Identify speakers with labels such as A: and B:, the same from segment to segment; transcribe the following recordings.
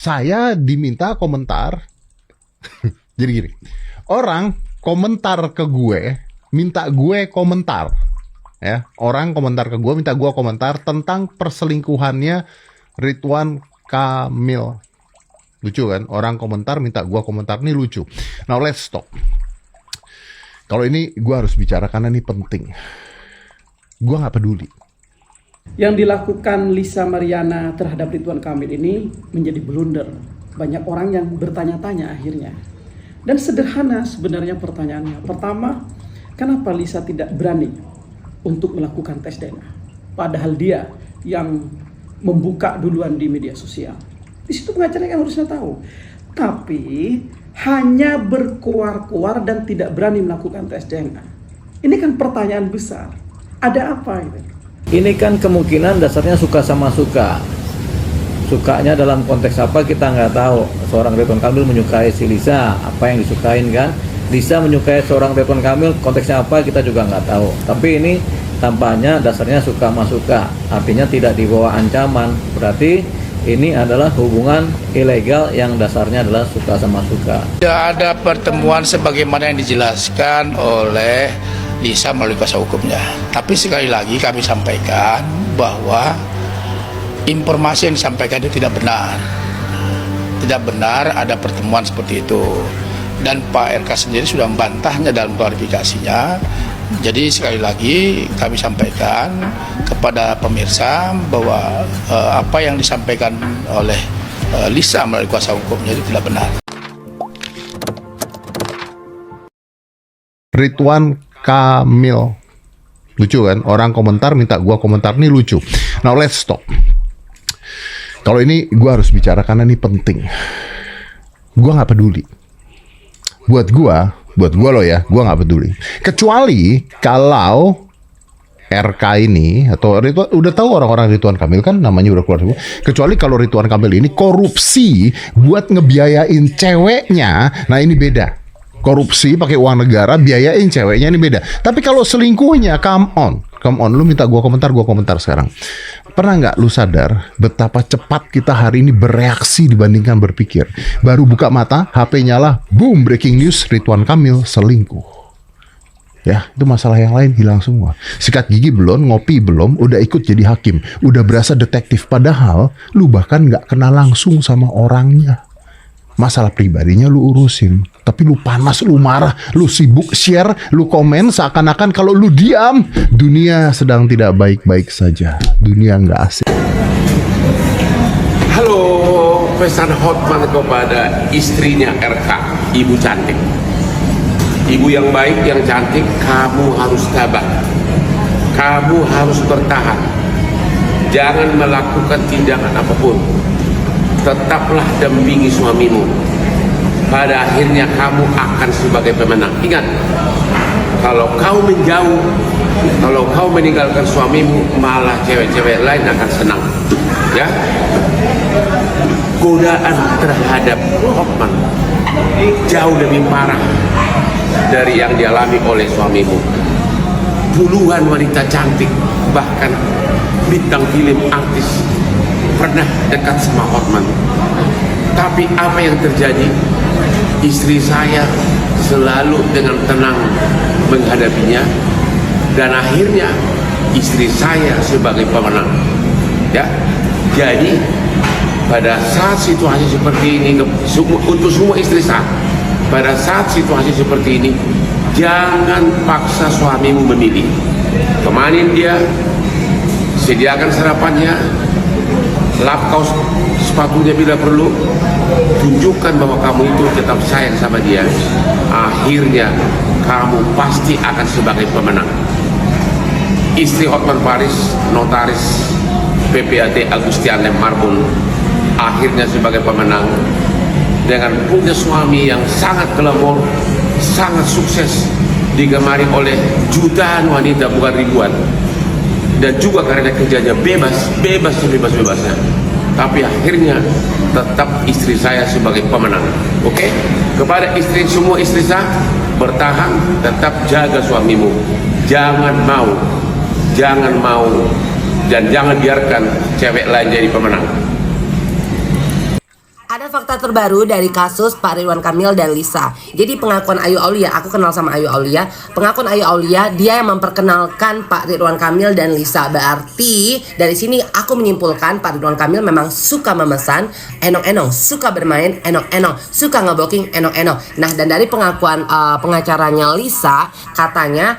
A: Saya diminta komentar. Jadi gini, orang komentar ke gue, minta gue komentar, ya. Orang komentar ke gue, minta gue komentar tentang perselingkuhannya Ridwan Kamil. Lucu kan? Orang komentar minta gue komentar, nih lucu. Now let's stop. Kalau ini gue harus bicara karena ini penting. Gue nggak peduli.
B: Yang dilakukan Lisa Mariana terhadap Ridwan Kamil ini menjadi blunder. Banyak orang yang bertanya-tanya akhirnya. Dan sederhana sebenarnya pertanyaannya. Pertama, kenapa Lisa tidak berani untuk melakukan tes DNA? Padahal dia yang membuka duluan di media sosial. Di situ pengacaranya kan harusnya tahu. Tapi hanya berkuar-kuar dan tidak berani melakukan tes DNA. Ini kan pertanyaan besar. Ada apa itu?
C: Ini kan kemungkinan dasarnya suka sama suka. Sukanya dalam konteks apa kita nggak tahu. Seorang Ridwan Kamil menyukai si Lisa, apa yang disukain kan? Lisa menyukai seorang Ridwan Kamil, konteksnya apa kita juga nggak tahu. Tapi ini tampaknya dasarnya suka sama suka. Artinya tidak dibawa ancaman. Berarti ini adalah hubungan ilegal yang dasarnya adalah suka sama suka.
D: Tidak ada pertemuan sebagaimana yang dijelaskan oleh Lisa melalui kuasa hukumnya. Tapi sekali lagi kami sampaikan bahwa informasi yang disampaikan itu tidak benar. Tidak benar ada pertemuan seperti itu. Dan Pak RK sendiri sudah membantahnya dalam klarifikasinya. Jadi sekali lagi kami sampaikan kepada pemirsa bahwa apa yang disampaikan oleh Lisa melalui kuasa hukumnya itu tidak benar.
A: Ridwan Kamil. Lucu kan? Orang komentar minta gua komentar, nih lucu. Now let's stop. Kalau ini gua harus bicara karena ini penting. Gua nggak peduli. Buat gua loh ya, gua nggak peduli. Kecuali kalau RK ini atau Ridwan, udah tahu orang-orang Ridwan Kamil kan namanya udah keluar semua. Kecuali kalau Ridwan Kamil ini korupsi buat ngebiayain ceweknya, nah ini beda. Korupsi pakai uang negara, biayain ceweknya, ini beda. Tapi kalau selingkuhnya, come on, lu minta gua komentar sekarang. Pernah nggak lu sadar betapa cepat kita hari ini bereaksi dibandingkan berpikir? Baru buka mata, HP nyala, boom, breaking news, Ridwan Kamil selingkuh. Ya, itu masalah yang lain hilang semua. Sikat gigi belum, ngopi belum, udah ikut jadi hakim, udah berasa detektif. Padahal lu bahkan nggak kenal langsung sama orangnya. Masalah pribadinya lu urusin, tapi lu panas, lu marah, lu sibuk share, lu komen seakan-akan kalau lu diam, dunia sedang tidak baik-baik saja. Dunia nggak asik.
E: Halo, pesan Hotman kepada istrinya RK, ibu cantik. Ibu yang baik, yang cantik, kamu harus tabah. Kamu harus bertahan. Jangan melakukan tindakan apapun. Tetaplah dampingi suamimu. Pada akhirnya kamu akan sebagai pemenang. Ingat, kalau kau menjauh, kalau kau meninggalkan suamimu, malah cewek-cewek lain akan senang. Ya, godaan terhadap Hotman jauh lebih parah dari yang dialami oleh suamimu. Puluhan wanita cantik, bahkan bintang film, artis pernah dekat sama Hotman. Tapi apa yang terjadi? Istri saya selalu dengan tenang menghadapinya, dan akhirnya istri saya sebagai pemenang. Ya, jadi pada saat situasi seperti ini, untuk semua istri saya, pada saat situasi seperti ini, jangan paksa suamimu memilih. Temanin dia, sediakan sarapannya, lap kaos sepatunya bila perlu, tunjukkan bahwa kamu itu tetap sayang sama dia. Akhirnya kamu pasti akan sebagai pemenang. Istri Hotman Paris, notaris PPAT Agustian Lem Marbun, akhirnya sebagai pemenang dengan punya suami yang sangat glamor, sangat sukses, digemari oleh jutaan wanita, bukan ribuan. Dan juga karena kerjanya bebas sebebas-bebasnya. Tapi akhirnya tetap istri saya sebagai pemenang. Oke? Kepada semua istri saya, bertahan, tetap jaga suamimu. Jangan mau, dan jangan biarkan cewek lain jadi pemenang.
F: Ada fakta terbaru dari kasus Pak Ridwan Kamil dan Lisa. Jadi pengakuan Ayu Aulia, aku kenal sama Ayu Aulia. Pengakuan Ayu Aulia, dia yang memperkenalkan Pak Ridwan Kamil dan Lisa. Berarti dari sini aku menyimpulkan Pak Ridwan Kamil memang suka memesan enong-enong, suka bermain enong-enong, suka nge-blocking enong-enong. Nah, dan dari pengakuan pengacaranya Lisa, katanya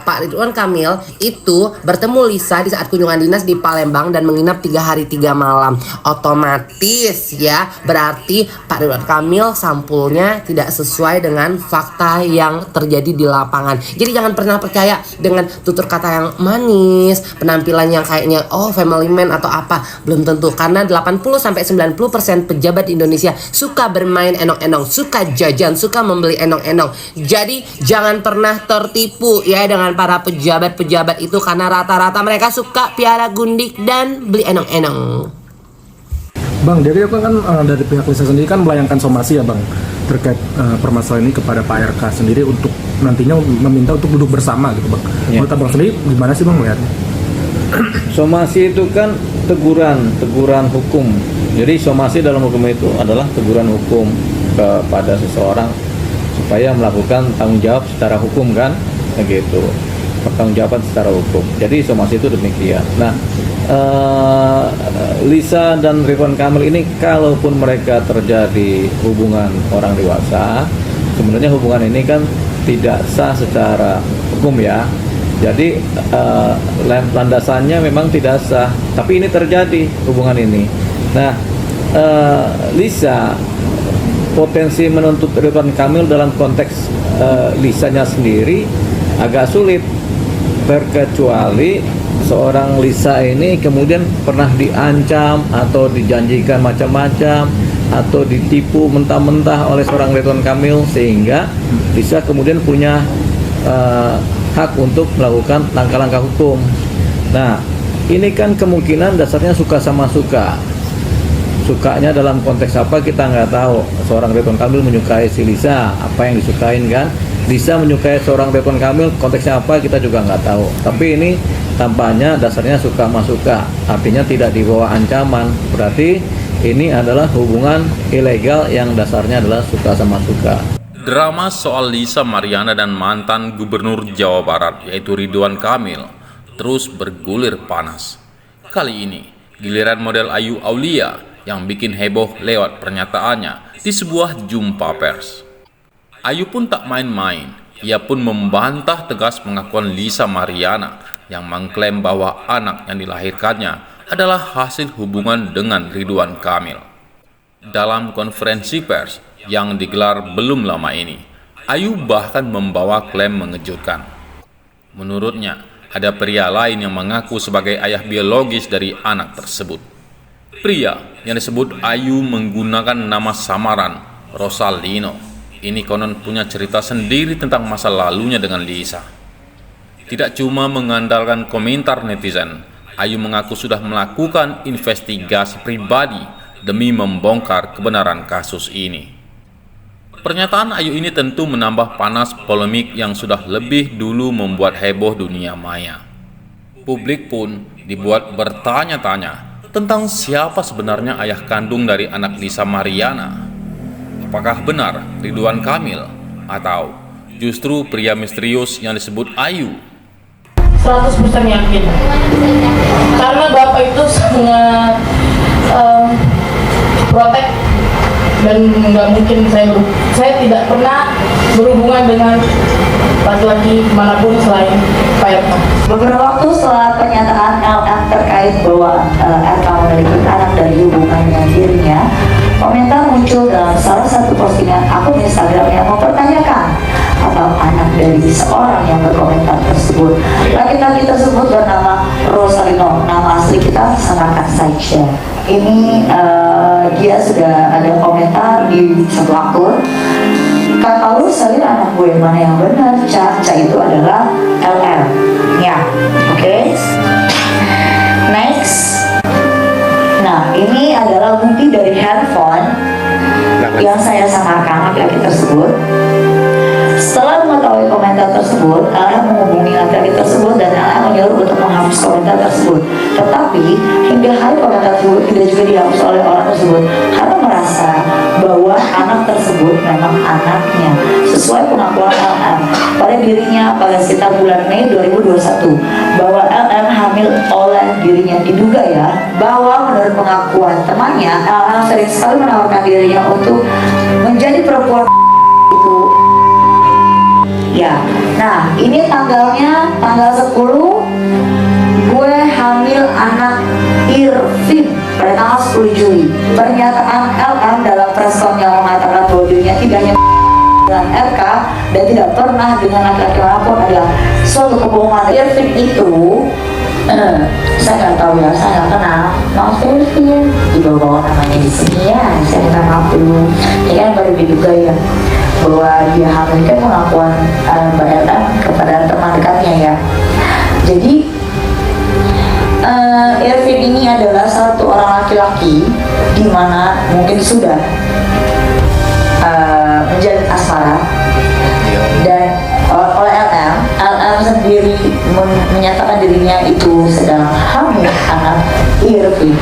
F: Pak Ridwan Kamil itu bertemu Lisa di saat kunjungan dinas di Palembang dan menginap 3 hari 3 malam. Otomatis ya, berarti Pak Ridwan Kamil sampulnya tidak sesuai dengan fakta yang terjadi di lapangan. Jadi jangan pernah percaya dengan tutur kata yang manis, penampilan yang kayaknya family man atau apa. Belum tentu, karena 80-90% pejabat Indonesia suka bermain enong-enong, suka jajan, suka membeli enong-enong. Jadi jangan pernah tertipu ya dengan para pejabat-pejabat itu, karena rata-rata mereka suka piara gundik dan beli enong-enong.
G: Bang, jadi kan dari pihak Lisa sendiri kan melayangkan somasi ya Bang terkait permasalahan ini kepada Pak RK sendiri untuk nantinya meminta untuk duduk bersama gitu Bang. Menurut Abang sendiri gimana sih Bang melihatnya?
C: Somasi itu kan teguran hukum. Jadi somasi dalam hukum itu adalah teguran hukum kepada seseorang supaya melakukan tanggung jawab secara hukum kan, begitu. Pertanggungjawaban secara hukum. Jadi somasi itu demikian. Nah, Lisa dan Ridwan Kamil ini kalaupun mereka terjadi hubungan orang dewasa, sebenarnya hubungan ini kan tidak sah secara hukum ya. Jadi landasannya memang tidak sah, tapi ini terjadi hubungan ini. Nah, Lisa potensi menuntut Ridwan Kamil dalam konteks Lisanya sendiri agak sulit, terkecuali seorang Lisa ini kemudian pernah diancam atau dijanjikan macam-macam atau ditipu mentah-mentah oleh seorang Ridwan Kamil, sehingga Lisa kemudian punya hak untuk melakukan langkah-langkah hukum. Nah, ini kan kemungkinan dasarnya suka sama suka. Sukanya dalam konteks apa kita nggak tahu. Seorang Ridwan Kamil menyukai si Lisa, apa yang disukain kan? Lisa menyukai seorang Ridwan Kamil, konteksnya apa kita juga nggak tahu. Tapi ini tampaknya dasarnya suka sama suka, artinya tidak dibawa ancaman. Berarti ini adalah hubungan ilegal yang dasarnya adalah suka sama suka.
H: Drama soal Lisa Mariana dan mantan Gubernur Jawa Barat yaitu Ridwan Kamil terus bergulir panas. Kali ini giliran model Ayu Aulia yang bikin heboh lewat pernyataannya di sebuah jumpa pers. Ayu pun tak main-main, ia pun membantah tegas pengakuan Lisa Mariana yang mengklaim bahwa anak yang dilahirkannya adalah hasil hubungan dengan Ridwan Kamil. Dalam konferensi pers yang digelar belum lama ini, Ayu bahkan membawa klaim mengejutkan. Menurutnya, ada pria lain yang mengaku sebagai ayah biologis dari anak tersebut. Pria yang disebut Ayu menggunakan nama samaran Rosalino. Ini konon punya cerita sendiri tentang masa lalunya dengan Lisa. Tidak cuma mengandalkan komentar netizen, Ayu mengaku sudah melakukan investigasi pribadi demi membongkar kebenaran kasus ini. Pernyataan Ayu ini tentu menambah panas polemik yang sudah lebih dulu membuat heboh dunia maya. Publik pun dibuat bertanya-tanya tentang siapa sebenarnya ayah kandung dari anak Lisa Mariana. Apakah benar Ridwan Kamil atau justru pria misterius yang disebut Ayu?
I: 100% yakin. Karena Bapak itu sangat protek dan nggak mungkin saya tidak pernah berhubungan dengan laki-laki manapun selain Pak RK.
J: Beberapa waktu setelah pernyataan LM terkait bahwa RK memiliki anak dari hubungannya dirinya, komentar muncul dalam salah satu postingan akun Instagram yang mempertanyakan atau anak dari seorang yang berkomentar tersebut. Laki-laki tersebut bernama Rosalino, nama asli kita samakan saja. Ini dia sudah ada komentar di satu akun. Kata lu saya anak gue mana yang benar? Ca itu adalah LM. Ya, oke. Next. Nah, ini adalah bukti dari handphone yang saya samarkan laki-laki tersebut. Setelah mengetahui komentar tersebut, LM menghubungi laki-laki tersebut dan LM menyuruh untuk menghapus komentar tersebut. Tetapi hingga hari komentar tersebut tidak juga dihapus oleh orang tersebut karena merasa bahwa anak tersebut memang anaknya sesuai pengakuan LM pada dirinya pada sekitar bulan Mei 2021 bahwa LM hamil oleh dirinya. Diduga ya bahwa menurut pengakuan temannya, LM sering sekali menawarkan dirinya untuk menjadi perempuan itu. Ya, nah ini tanggalnya tanggal 10 gue hamil anak Irvin pada tanggal 10 Juli. Pernyataan LM dalam preskon yang mengatakan bahwa dirinya tidak hanya dengan RK dan tidak pernah dengan laki-laki manapun adalah suatu kebohongan. Irvin itu saya nggak tahu ya, saya nggak kenal. Maaf Irvin, dibawa namanya di sini ya, saya minta maaf dulu. Ini kan baru diduga ya bahwa dia hamil, kan pengakuan Mbak LM kepada teman dekatnya ya. Jadi Irvin ini adalah satu orang laki-laki di mana mungkin sudah menjalin asmara dan oleh LM sendiri menyatakan dirinya itu sedang hamil anak Irvin.